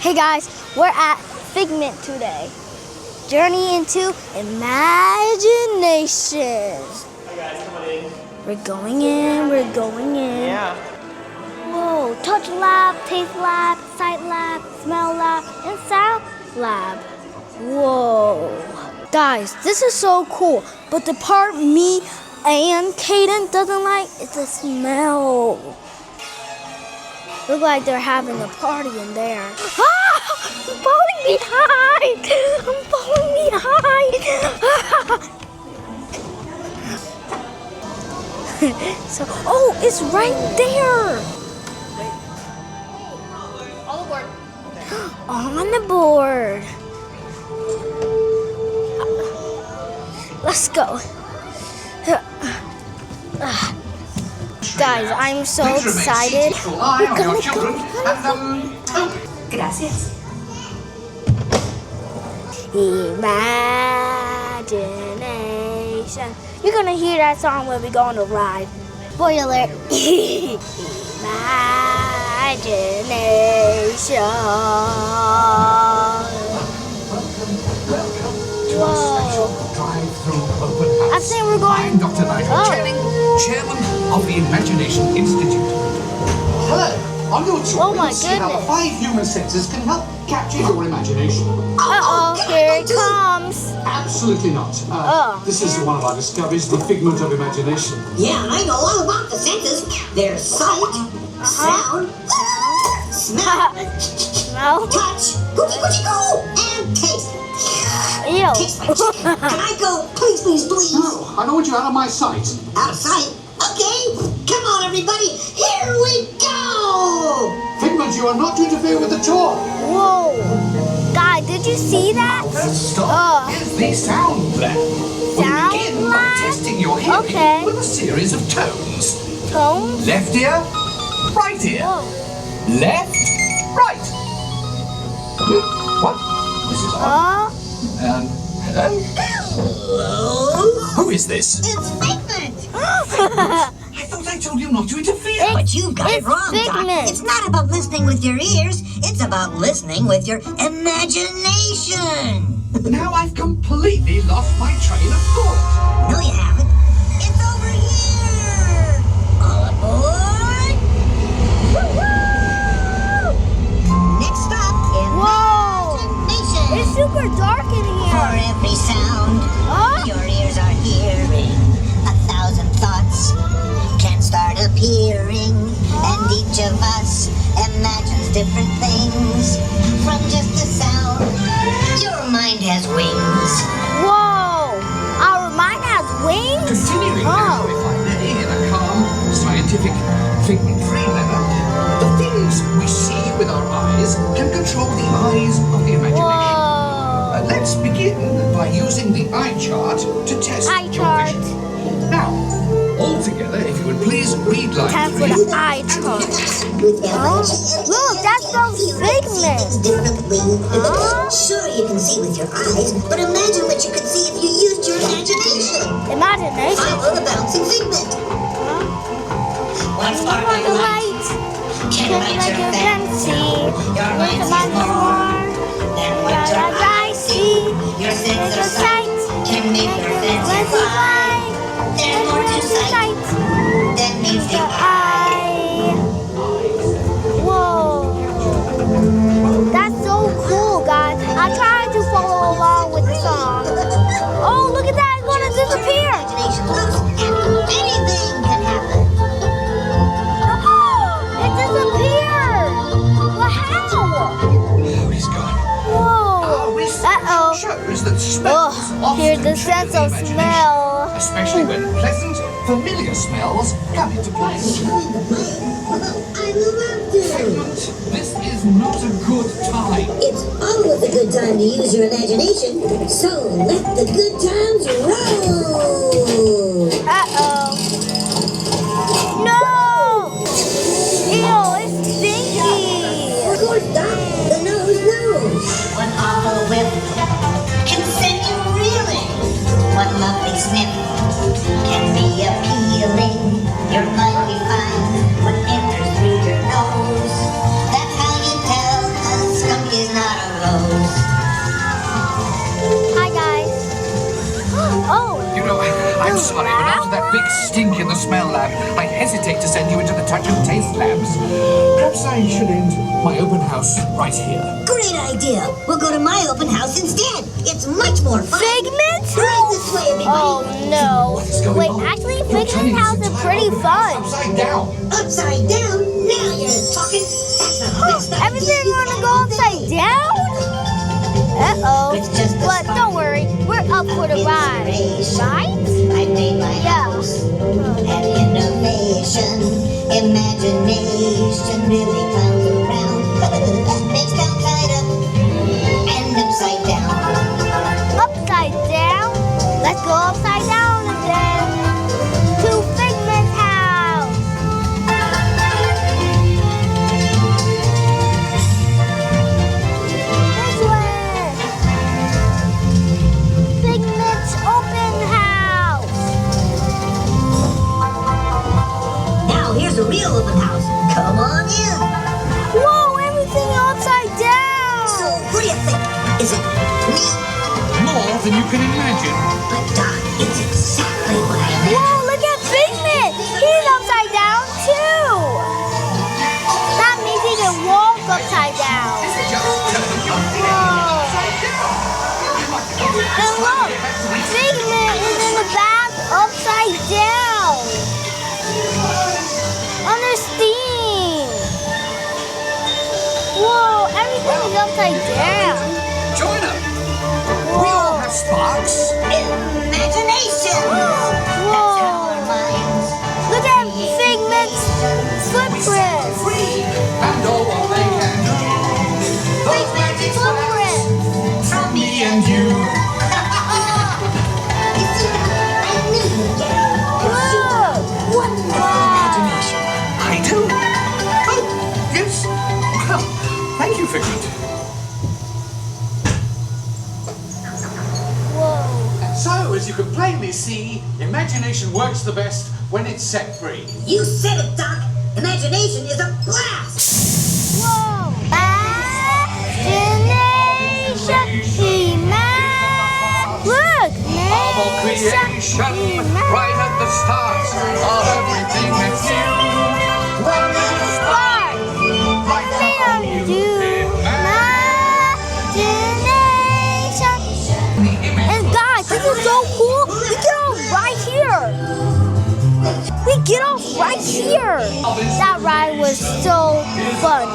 Hey guys, we're at Figment today. Journey into imagination. Hi guys, come on in. We're going in. Yeah. Whoa, touch lab, taste lab, sight lab, smell lab, and sound lab. Whoa. Guys, this is so cool, but the part me and Kaden doesn't like is the smell. Look like they're having a party in there. Ah! I'm falling behind! I'm falling behind! So, oh, it's right there! On the board. Let's go. Guys, I'm so excited. We're gonna go. Gracias. Imagination. You're gonna hear that song when we go on the ride. Spoiler. Imagination. Whoa. I think we're going. I'm Dr. Nigel Channing, Chairman of the Imagination Institute. Hello. On your tour, Oh my you'll see how the goodness. 5 human senses can help capture your imagination. Uh-oh, here it comes. Absolutely not. This is one of our discoveries, the figment of imagination. Yeah, I know all about the senses. There's sight, sound, smell, Smell? touch, go, and taste. Ew. Taste my chicken. Can I go? Please, please, please. No, I don't want you out of my sight. Out of sight. Okay, come on, everybody. Here we go. Figment, you are not to interfere with the tour. Whoa. Guy, did you see that? First stop is the sound lab. Sound We begin by lab? testing your hearing Okay. with a series of tones. Tones? Left ear, right ear. Whoa. Left, right. What? This is odd. Hello? Who is this? It's Figment. I thought I told you not to interfere. But you got it It's wrong, Doc. Figment. It's not about listening with your ears. It's about listening with your imagination. Now I've completely lost my train of thought. No, you haven't. It's over here. All aboard. Woo-hoo! Next stop, Whoa. imagination. It's super dark in For here. every sound Oh. your ears are hearing, 1,000 thoughts can start appearing, and each of us imagines different things from just the sound. Your mind has wings. Whoa. Our mind has wings? Continuing now, Oh. if I may, in a calm, scientific, figment-free manner, the things we see with our eyes can control the eyes of the imagination. Whoa. Let's begin by using the eye chart to test Eye your chart. vision. Now, all together, if you would please read line Time for 3. the eye chart. With Look, that's those Figment. differently. Sure, you can see with your eyes, but imagine what you could see if you used your imagination. Imagination. Follow the bouncing figment. One spark On the light. can Just like you can see. Your With mind the sees mind more than what What your I eyes see. Your sense With of the sight sight. can make your fancy Let's fly. fly. There's more to sight than meets the The eye. eye. Whoa. That's so cool, guys. I tried to follow along with the song. Oh, look at that. It's going to disappear. Imagination loose and anything can happen. It disappeared. Well, how? Oh, he's gone. Whoa. Our research Uh-oh. shows that smells Oh, here's often the sense trigger of the imagination, smell. especially when pleasant, familiar smells come into play. Figment, this is not a good time. It's always a good time to use your imagination, so let the good times roll! Uh-oh. No! Ew, it's stinky. Of course, Doc, the nose knows. One awful whiff can send you reeling. One lovely sniff can be appealing. Your mind will find what enters through your nose. That's how you tell a skunk is sorry, but after that big stink in the smell lab, I hesitate to send you into the touch and taste labs. Perhaps I should end my open house right here. Great idea. We'll go to my open house instead. It's much more fun. Figment? Right this way, everybody. Oh no. What is going Wait, on? actually, You're turning Figment this House is entire pretty open house fun. Upside down. Upside down? Now you're talking. That's the best idea Everything you gonna ever go upside did. down? Uh-oh. It's just the But spark. don't worry, we're up for the ride. Inspiration. Right? I made my Yeah. house. And innovation, imagination really clowns around. Makes downside up and upside down. Upside down? Let's go upside down again. To Figment House. This way. Figment's open house. Now here's a real open house. Come on in. Whoa, everything upside down. So what do you think? Is it neat? More than you can imagine. But Doc, it's exactly what I imagined. Whoa, look at Figment. He's upside down too. That means he can walk upside down. Whoa. And look, Figment is in the back upside down. Under steam. Whoa, everything is upside down. Joiner, we all have sparks. Imagination. That's how our minds. Look at Figment's footprints. Free and all what they can do. Those magic sparks Footprints. from me and you. You see, I knew you'd get it. 'Cause you got wonderful imagination. I do. Oh, yes. Well, thank you, Figment. Whoa. So, as you can plainly see, imagination works the best when it's set free. You said it, Doc. Imagination is a blast. Whoa. Imagination. Look. Our creation, right at the start of everything that's new. One little spark, right now you Imagination. And guys, this is so cool. We get off right here. We get off right here. That ride was so fun.